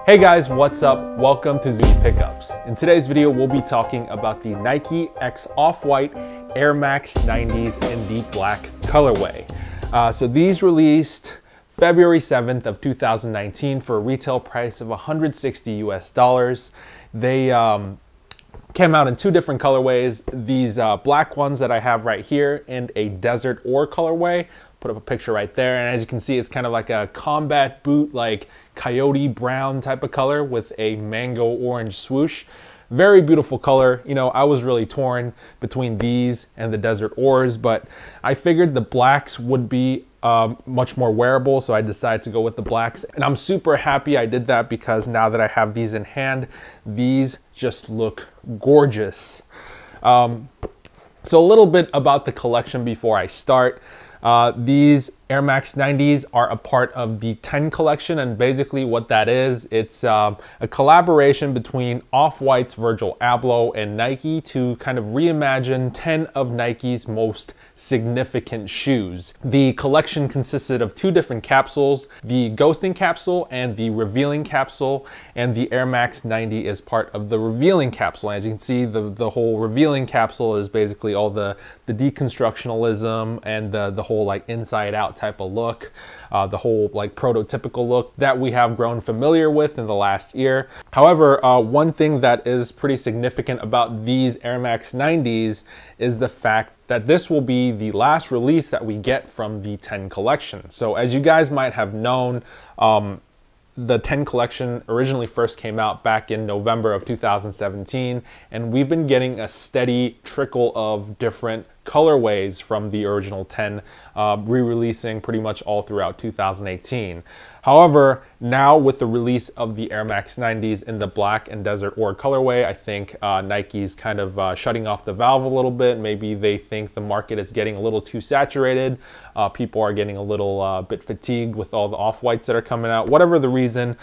Hey guys, what's up? Welcome to Zoom Pickups. In today's video, we'll be talking about the Nike X Off-White Air Max 90s in the black colorway. So these released February 7th of 2019 for a retail price of 160 US dollars. They came out in two different colorways. These black ones that I have right here and a desert ore colorway. Put up a picture right there, and as you can see, it's kind of like a combat boot, like coyote brown type of color with a mango orange swoosh. Very beautiful color. You know, I was really torn between these and the desert ores, but I figured the blacks would be much more wearable, so I decided to go with the blacks, and I'm super happy I did that because now that I have these in hand, these just look gorgeous. So a little bit about the collection before I start. These Air Max 90s are a part of the 10 collection, and basically what that is, it's a collaboration between Off-White's Virgil Abloh and Nike to kind of reimagine 10 of Nike's most significant shoes. The collection consisted of two different capsules, the ghosting capsule and the revealing capsule, and the Air Max 90 is part of the revealing capsule. As you can see, the whole revealing capsule is basically all the deconstructionalism and the whole like inside out type of look, the whole like prototypical look that we have grown familiar with in the last year. However, one thing that is pretty significant about these Air Max 90s is the fact that this will be the last release that we get from the 10 collection. So as you guys might have known, the 10 collection originally first came out back in November of 2017, and we've been getting a steady trickle of different colorways from the original 10, re-releasing pretty much all throughout 2018. However, now with the release of the Air Max 90s in the black and desert ore colorway, I think Nike's kind of shutting off the valve a little bit. Maybe they think the market is getting a little too saturated. People are getting a little bit fatigued with all the off-whites that are coming out. Whatever the reason,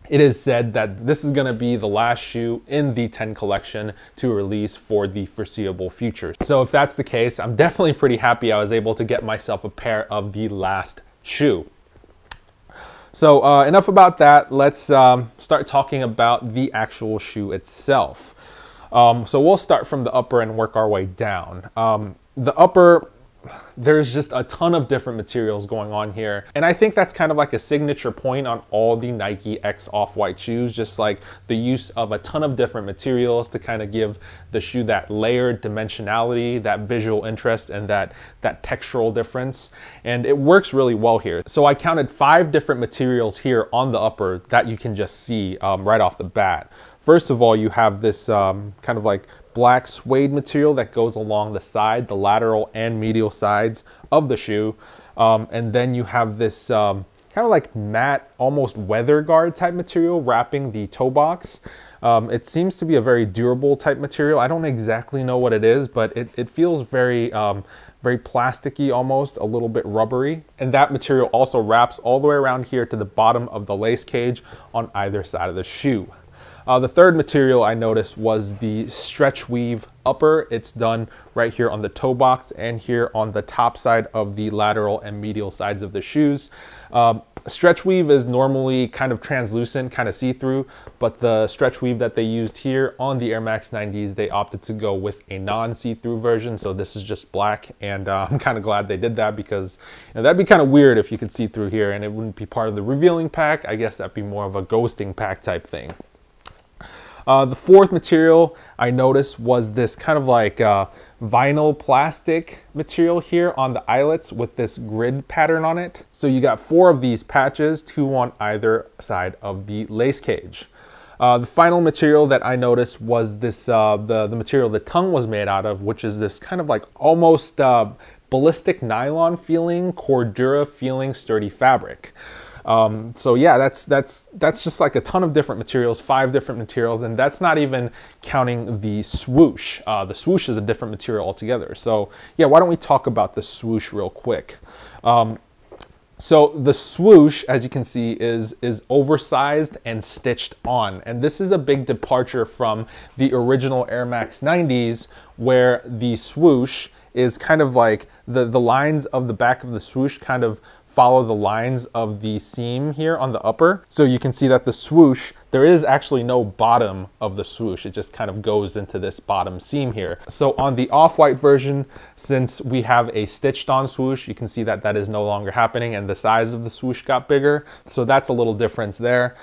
it is said that this is going to be the last shoe in the 10 collection to release for the foreseeable future. So if that's the case, I'm definitely pretty happy I was able to get myself a pair of the last shoe. So enough about that. Let's start talking about the actual shoe itself. So we'll start from the upper and work our way down. The upper, there's just a ton of different materials going on here, and I think that's kind of like a signature point on all the Nike X Off-White shoes, just like the use of a ton of different materials to kind of give the shoe that layered dimensionality, that visual interest, and that textural difference, and it works really well here. So I counted 5 different materials here on the upper that you can just see right off the bat. First of all, you have this kind of like black suede material that goes along the side, the lateral and medial sides of the shoe. And then you have this kind of like matte, almost weather guard type material wrapping the toe box. It seems to be a very durable type material. I don't exactly know what it is, but it feels very, very plasticky, almost a little bit rubbery. And that material also wraps all the way around here to the bottom of the lace cage on either side of the shoe. The third material I noticed was the stretch weave upper. It's done right here on the toe box and here on the top side of the lateral and medial sides of the shoes. Stretch weave is normally kind of translucent, kind of see-through, but the stretch weave that they used here on the Air Max 90s, they opted to go with a non-see-through version. So this is just black, and I'm kind of glad they did that because that'd be kind of weird if you could see through here and it wouldn't be part of the revealing pack. I guess that'd be more of a ghosting pack type thing. The fourth material I noticed was this kind of like vinyl plastic material here on the eyelets with this grid pattern on it. So you got 4 of these patches, 2 on either side of the lace cage. The final material that I noticed was this, the material the tongue was made out of, which is this kind of like almost ballistic nylon feeling, Cordura feeling sturdy fabric. So yeah, that's just like a ton of different materials, 5 different materials, and that's not even counting the swoosh. The swoosh is a different material altogether. So yeah, why don't we talk about the swoosh real quick? So the swoosh, as you can see, is oversized and stitched on. And this is a big departure from the original Air Max 90s, where the swoosh is kind of like the lines of the back of the swoosh kind of follow the lines of the seam here on the upper. So you can see that the swoosh, there is actually no bottom of the swoosh. It just kind of goes into this bottom seam here. So on the off-white version, since we have a stitched on swoosh, you can see that that is no longer happening and the size of the swoosh got bigger. So that's a little difference there.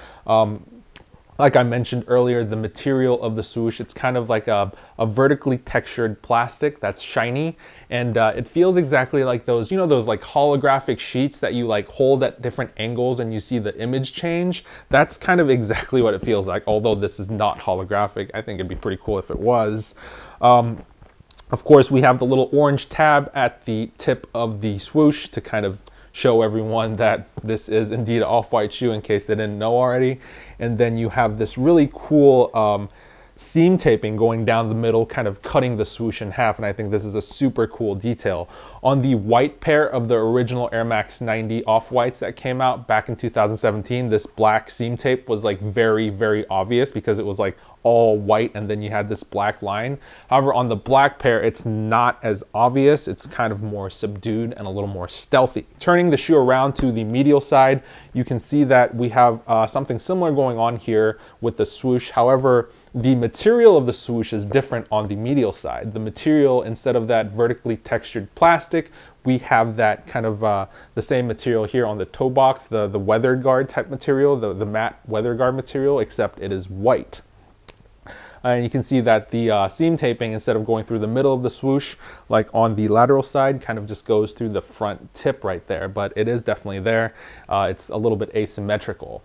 Like I mentioned earlier, the material of the swoosh, it's kind of like a vertically textured plastic that's shiny, and it feels exactly like those, you know, those like holographic sheets that you like hold at different angles and you see the image change. That's kind of exactly what it feels like, although this is not holographic. I think it'd be pretty cool if it was. Of course, we have the little orange tab at the tip of the swoosh to kind of show everyone that this is indeed an off-white shoe in case they didn't know already. And then you have this really cool seam taping going down the middle, kind of cutting the swoosh in half. And I think this is a super cool detail. On the white pair of the original Air Max 90 off-whites that came out back in 2017, this black seam tape was like very, very obvious because it was like all white and then you had this black line. However, on the black pair, it's not as obvious. It's kind of more subdued and a little more stealthy. Turning the shoe around to the medial side, you can see that we have something similar going on here with the swoosh. However, the material of the swoosh is different on the medial side. The material, instead of that vertically textured plastic, we have that kind of the same material here on the toe box, the weather guard type material, the matte weather guard material, except it is white. And you can see that the seam taping, instead of going through the middle of the swoosh, like on the lateral side, kind of just goes through the front tip right there, but it is definitely there. It's a little bit asymmetrical.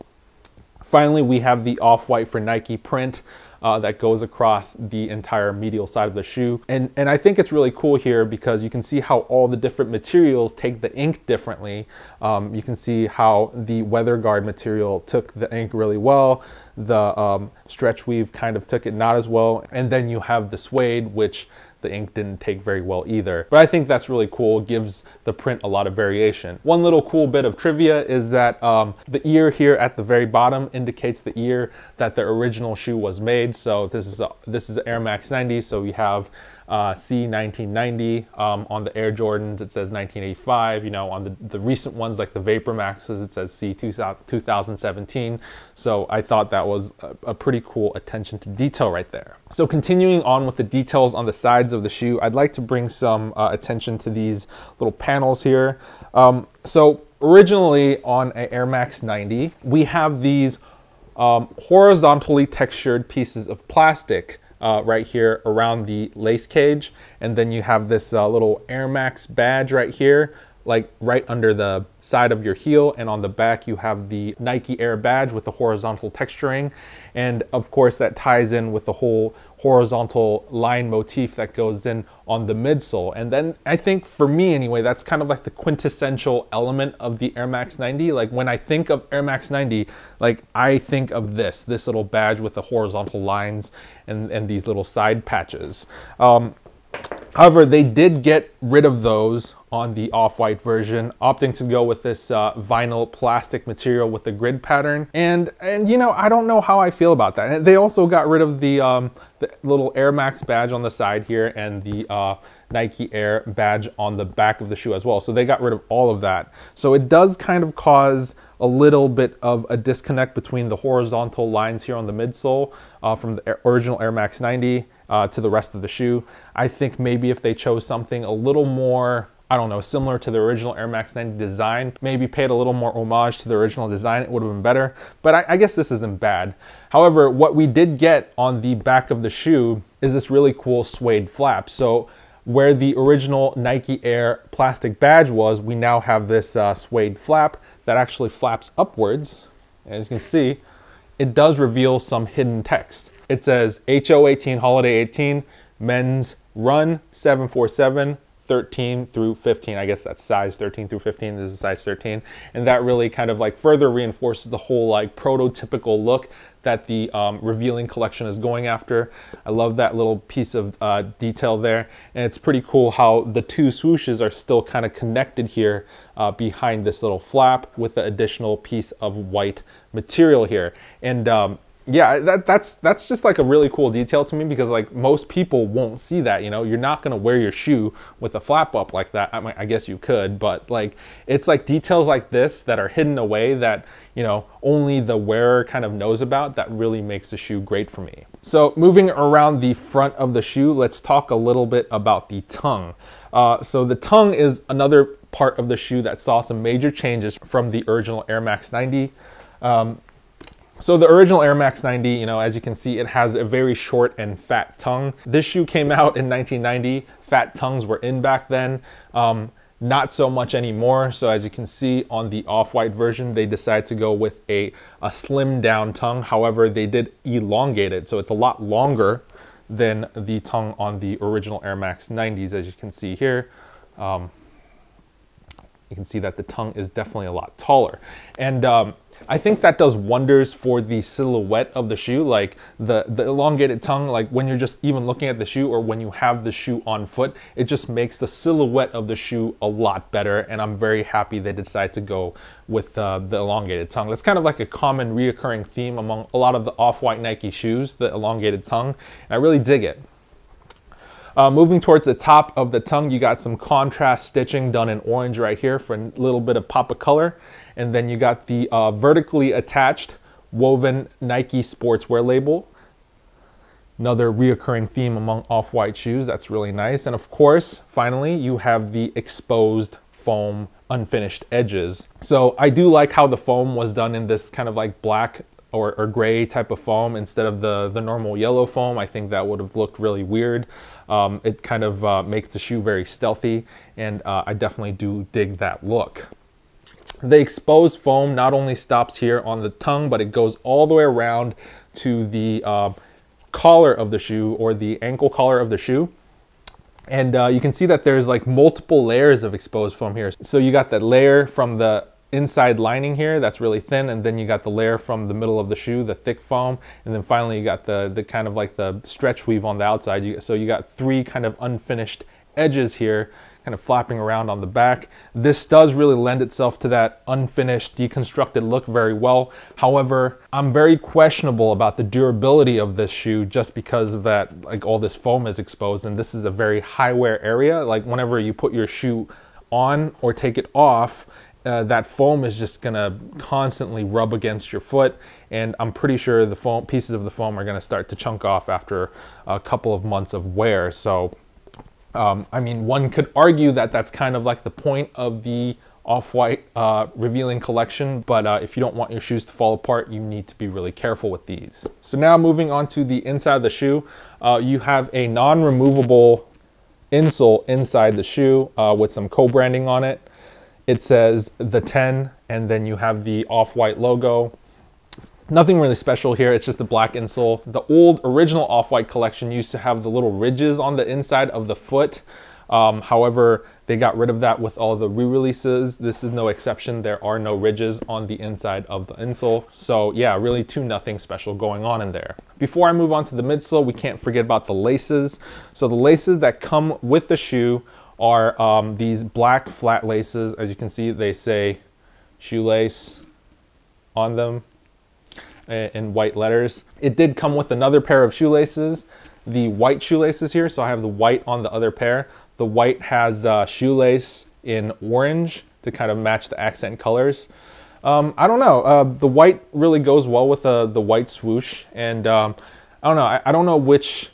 Finally, we have the off-white for Nike print that goes across the entire medial side of the shoe. And I think it's really cool here because you can see how all the different materials take the ink differently. You can see how the weather guard material took the ink really well. The stretch weave kind of took it not as well. And then you have the suede, which the ink didn't take very well either. But I think that's really cool, gives the print a lot of variation. One little cool bit of trivia is that the ear here at the very bottom indicates the year that the original shoe was made. So this is Air Max 90, so we have C 1990. On the Air Jordans, it says 1985. You know, on the recent ones like the Vapor Maxes, it says C 2017. So I thought that was a pretty cool attention to detail right there. So continuing on with the details on the sides of the shoe, I'd like to bring some attention to these little panels here. So originally on an Air Max 90, we have these horizontally textured pieces of plastic right here around the lace cage, and then you have this little Air Max badge right here, like right under the side of your heel, and on the back you have the Nike Air badge with the horizontal texturing, and of course that ties in with the whole horizontal line motif that goes in on the midsole. And then I think, for me anyway, that's kind of like the quintessential element of the Air Max 90. Like when I think of Air Max 90, like I think of this little badge with the horizontal lines and these little side patches. However, they did get rid of those on the off-white version, opting to go with this vinyl plastic material with the grid pattern. And you know, I don't know how I feel about that. And they also got rid of the little Air Max badge on the side here and the Nike Air badge on the back of the shoe as well. So they got rid of all of that. So it does kind of cause a little bit of a disconnect between the horizontal lines here on the midsole from the original Air Max 90 to the rest of the shoe. I think maybe if they chose something a little more, I don't know, similar to the original Air Max 90 design, maybe paid a little more homage to the original design, it would have been better. But I guess this isn't bad. However, what we did get on the back of the shoe is this really cool suede flap. So where the original Nike Air plastic badge was, we now have this suede flap that actually flaps upwards. As you can see, it does reveal some hidden text. It says HO18 Holiday 18, men's run 747, 13 through 15. I guess that's size 13 through 15. This is size 13. And that really kind of like further reinforces the whole like prototypical look that the revealing collection is going after. I love that little piece of detail there. And it's pretty cool how the two swooshes are still kind of connected here behind this little flap with the additional piece of white material here. And yeah, that's just like a really cool detail to me, because like most people won't see that, you know. You're not gonna wear your shoe with a flap up like that. I guess you could, but like it's like details like this that are hidden away that, you know, only the wearer kind of knows about, that really makes the shoe great for me. So moving around the front of the shoe, let's talk a little bit about the tongue. So the tongue is another part of the shoe that saw some major changes from the original Air Max 90. So the original Air Max 90, you know, as you can see, it has a very short and fat tongue. This shoe came out in 1990. Fat tongues were in back then. Not so much anymore. So as you can see on the off-white version, they decided to go with a slimmed down tongue. However, they did elongate it. So it's a lot longer than the tongue on the original Air Max 90s, as you can see here. You can see that the tongue is definitely a lot taller. And I think that does wonders for the silhouette of the shoe. Like the elongated tongue, like when you're just even looking at the shoe or when you have the shoe on foot, it just makes the silhouette of the shoe a lot better. And I'm very happy they decided to go with the elongated tongue. That's kind of like a common reoccurring theme among a lot of the off-white Nike shoes, the elongated tongue. And I really dig it. Moving towards the top of the tongue, you got some contrast stitching done in orange right here for a little bit of pop of color. And then you got the vertically attached woven Nike sportswear label. Another reoccurring theme among off-white shoes. That's really nice. And of course, finally, you have the exposed foam unfinished edges. So I do like how the foam was done in this kind of like black or gray type of foam instead of the normal yellow foam. I think that would have looked really weird. It kind of makes the shoe very stealthy, and I definitely do dig that look. The exposed foam not only stops here on the tongue, but it goes all the way around to the collar of the shoe, or the ankle collar of the shoe. And you can see that there's like multiple layers of exposed foam here. So you got that layer from the inside lining here that's really thin, and then you got the layer from the middle of the shoe, the thick foam, and then finally you got the kind of like the stretch weave on the outside. So you got three kind of unfinished edges here kind of flapping around on the back. This does really lend itself to that unfinished, deconstructed look very well. However, I'm very questionable about the durability of this shoe, just because of that, like all this foam is exposed, and this is a very high wear area. Like whenever you put your shoe on or take it off, that foam is just gonna constantly rub against your foot, and I'm pretty sure the foam pieces of the foam are gonna start to chunk off after a couple of months of wear. So I mean, one could argue that that's kind of like the point of the off-white revealing collection, but if you don't want your shoes to fall apart, you need to be really careful with these. So now moving on to the inside of the shoe, you have a non-removable insole inside the shoe with some co-branding on it. It says the 10, and then you have the off-white logo. Nothing really special here, it's just a black insole. The old original off-white collection used to have the little ridges on the inside of the foot. However, they got rid of that with all the re-releases. This is no exception. There are no ridges on the inside of the insole. So yeah, really nothing special going on in there. Before I move on to the midsole, we can't forget about the laces. So the laces that come with the shoe are these black flat laces. As you can see, they say shoelace on them in white letters. It did come with another pair of shoelaces, the white shoelaces here. So I have the white on the other pair. The white has shoelace in orange to kind of match the accent colors. I don't know, the white really goes well with the white swoosh, and I don't know, I don't know which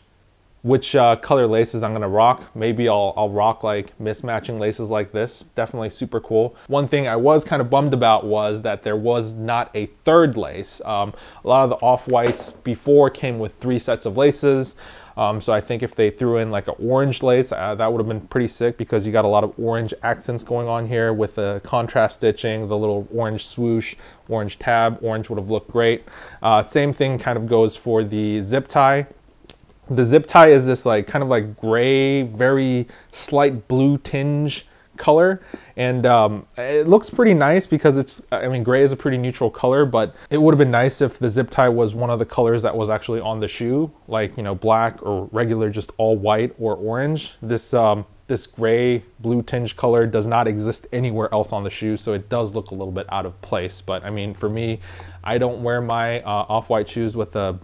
color laces I'm gonna rock. Maybe I'll rock like mismatching laces like this. Definitely super cool. One thing I was kind of bummed about was that there was not a third lace. A lot of the off-whites before came with 3 sets of laces. So I think if they threw in like an orange lace, that would have been pretty sick, because you got a lot of orange accents going on here with the contrast stitching, the little orange swoosh, orange tab. Orange would have looked great. Same thing kind of goes for the zip tie. The zip tie is this like kind of like gray, very slight blue tinge color, and it looks pretty nice because it's, I mean, gray is a pretty neutral color, but it would have been nice if the zip tie was one of the colors that was actually on the shoe, like, you know, black or regular just all white or orange. This this gray blue tinge color does not exist anywhere else on the shoe, so it does look a little bit out of place. But I mean, for me, I don't wear my off-white shoes with the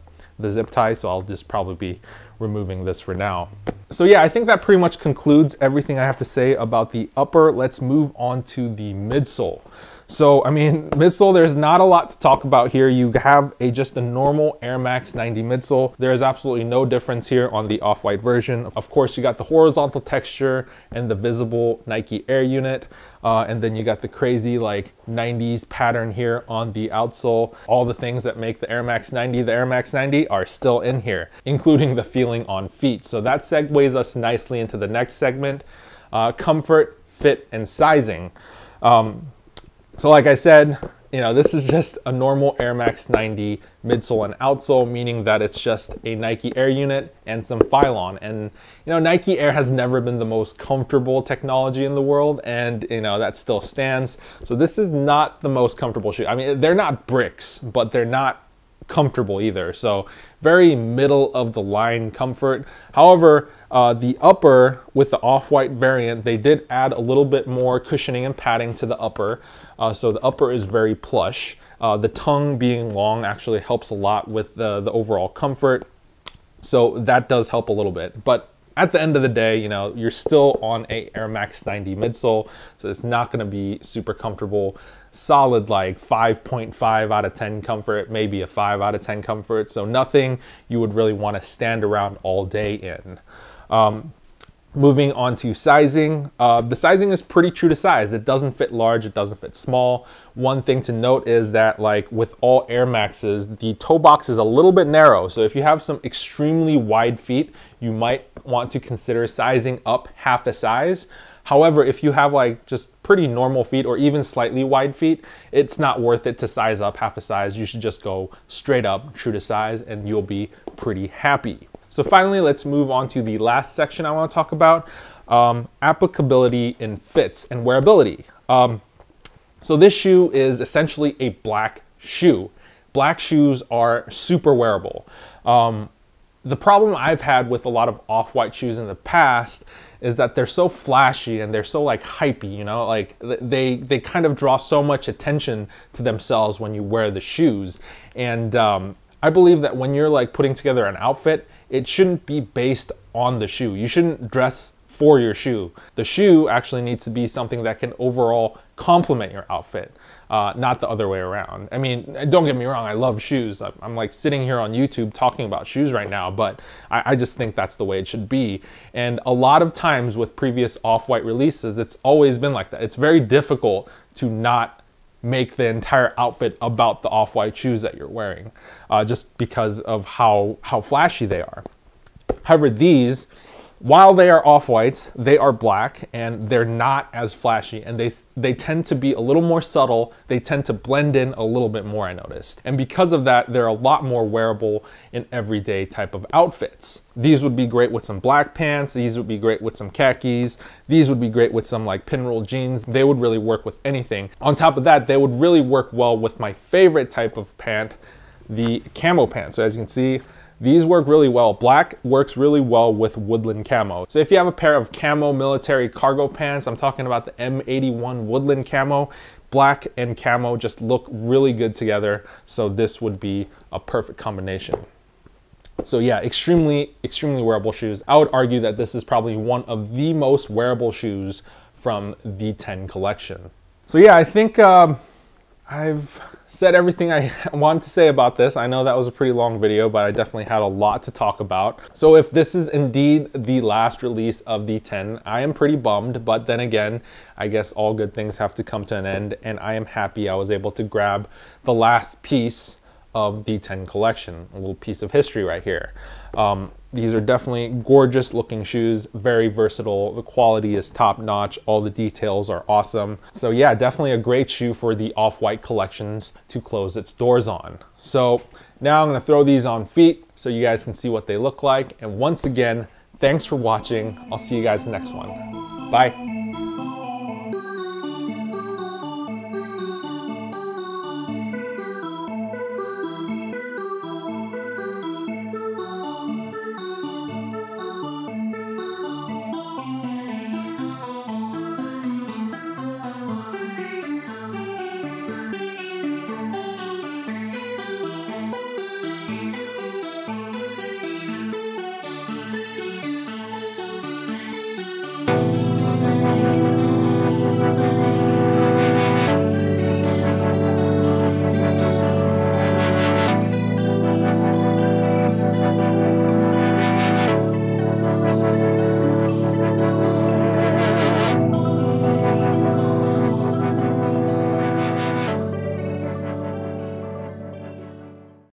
zip tie, so I'll just probably be removing this for now. So yeah, I think that pretty much concludes everything I have to say about the upper. Let's move on to the midsole. So, I mean, midsole, there's not a lot to talk about here. You have just a normal Airmax 90 midsole. There is absolutely no difference here on the off-white version. Of course, you got the horizontal texture and the visible Nike Air unit. And then you got the crazy like 90s pattern here on the outsole. All the things that make the Airmax 90 are still in here, including the feeling on feet. So that segues us nicely into the next segment, comfort, fit, and sizing. So like I said, you know, this is just a normal Airmax 90 midsole and outsole, meaning that it's just a Nike Air unit and some Phylon. And, you know, Nike Air has never been the most comfortable technology in the world, and, you know, that still stands. So this is not the most comfortable shoe. I mean, they're not bricks, but they're not comfortable either. So very middle of the line comfort. However, the upper with the off-white variant, they did add a little bit more cushioning and padding to the upper. So the upper is very plush. The tongue being long actually helps a lot with the overall comfort. So that does help a little bit. But at the end of the day, you know, you're still on a Airmax 90 midsole, so it's not going to be super comfortable. Solid like 5.5 out of 10 comfort, maybe a 5 out of 10 comfort. So nothing you would really want to stand around all day in. Moving on to sizing. The sizing is pretty true to size. It doesn't fit large, it doesn't fit small. One thing to note is that, like with all Air Maxes, the toe box is a little bit narrow. So if you have some extremely wide feet, you might want to consider sizing up half a size. However, if you have like just pretty normal feet or even slightly wide feet, it's not worth it to size up half a size. You should just go straight up, true to size, and you'll be pretty happy. So finally, let's move on to the last section I want to talk about, applicability in fits and wearability. So this shoe is essentially a black shoe. Black shoes are super wearable. The problem I've had with a lot of off-white shoes in the past is that they're so flashy and they're so like hypey, you know, like they kind of draw so much attention to themselves when you wear the shoes. And I believe that when you're like putting together an outfit, it shouldn't be based on the shoe. You shouldn't dress for your shoe. The shoe actually needs to be something that can overall complement your outfit, not the other way around. I mean, don't get me wrong, I love shoes. I'm like sitting here on YouTube talking about shoes right now, but I just think that's the way it should be. And a lot of times with previous off-white releases, it's always been like that. It's very difficult to not make the entire outfit about the off-white shoes that you're wearing, just because of how flashy they are. However, these, while they are off-whites, they are black and they're not as flashy, and they tend to be a little more subtle. They tend to blend in a little bit more, I noticed. And because of that, they're a lot more wearable in everyday type of outfits. These would be great with some black pants. These would be great with some khakis. These would be great with some like pinroll jeans. They would really work with anything. On top of that, they would really work well with my favorite type of pant, the camo pant. So as you can see, these work really well. Black works really well with woodland camo. So if you have a pair of camo military cargo pants, I'm talking about the M81 woodland camo, black and camo just look really good together. So this would be a perfect combination. So yeah, extremely wearable shoes. I would argue that this is probably one of the most wearable shoes from the 10 collection. So yeah, I think I've said everything I wanted to say about this. I know that was a pretty long video, but I definitely had a lot to talk about. So if this is indeed the last release of the 10, I am pretty bummed, but then again, I guess all good things have to come to an end, and I am happy I was able to grab the last piece of the 10 collection, a little piece of history right here. These are definitely gorgeous looking shoes, very versatile. The quality is top notch. All the details are awesome. So yeah, definitely a great shoe for the off-white collections to close its doors on. So now I'm gonna throw these on feet so you guys can see what they look like. And once again, thanks for watching. I'll see you guys in the next one. Bye.